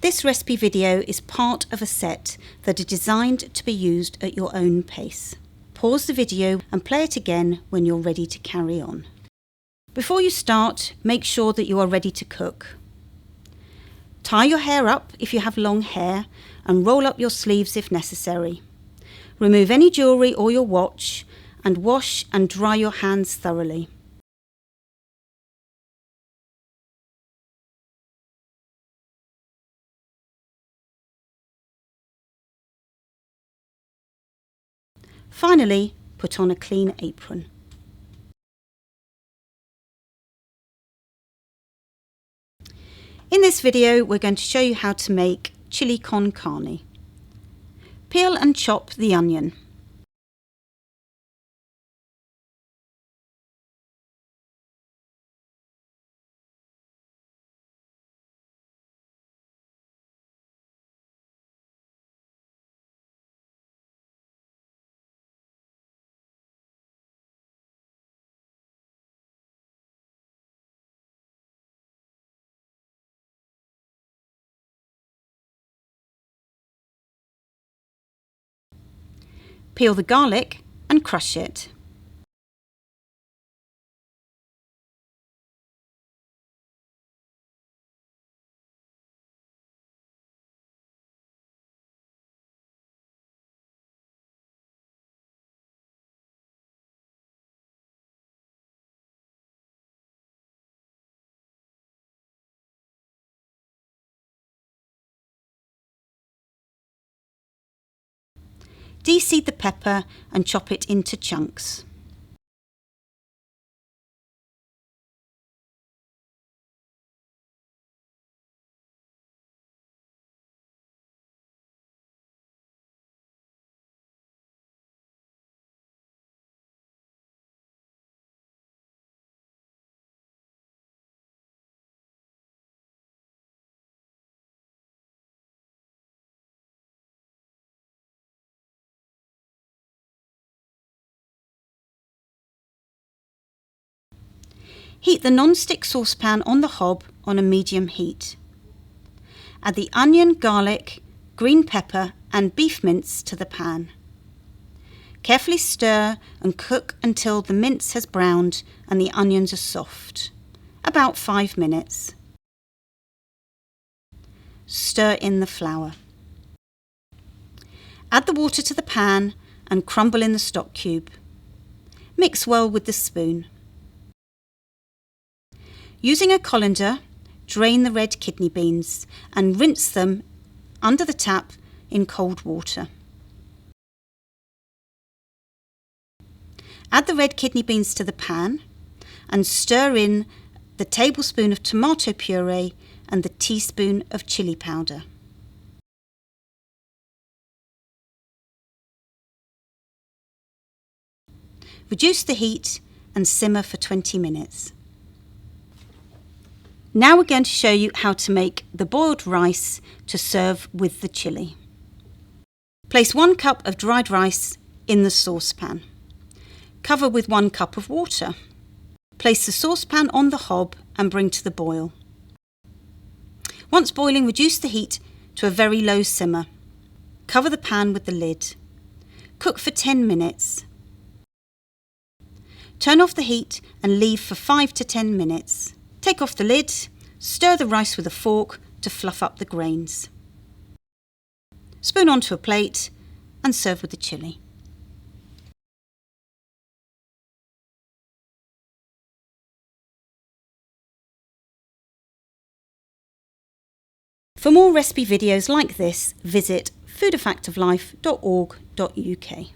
This recipe video is part of a set that are designed to be used at your own pace. Pause the video and play it again when you're ready to carry on. Before you start, make sure that you are ready to cook. Tie your hair up if you have long hair and roll up your sleeves if necessary. Remove any jewellery or your watch and wash and dry your hands thoroughly. Finally, put on a clean apron. In this video, we're going to show you how to make chili con carne. Peel and chop the onion. Peel the garlic and crush it. De-seed the pepper and chop it into chunks. Heat the non-stick saucepan on the hob on a medium heat. Add the onion, garlic, green pepper and beef mince to the pan. Carefully stir and cook until the mince has browned and the onions are soft, about 5 minutes. Stir in the flour. Add the water to the pan and crumble in the stock cube. Mix well with the spoon. Using a colander, drain the red kidney beans and rinse them under the tap in cold water. Add the red kidney beans to the pan and stir in the tablespoon of tomato puree and the teaspoon of chili powder. Reduce the heat and simmer for 20 minutes. Now we're going to show you how to make the boiled rice to serve with the chili. Place 1 cup of dried rice in the saucepan. Cover with 1 cup of water. Place the saucepan on the hob and bring to the boil. Once boiling, reduce the heat to a very low simmer. Cover the pan with the lid. Cook for 10 minutes. Turn off the heat and leave for 5 to 10 minutes. Take off the lid, stir the rice with a fork to fluff up the grains. Spoon onto a plate and serve with the chili. For more recipe videos like this, visit foodafactoflife.org.uk.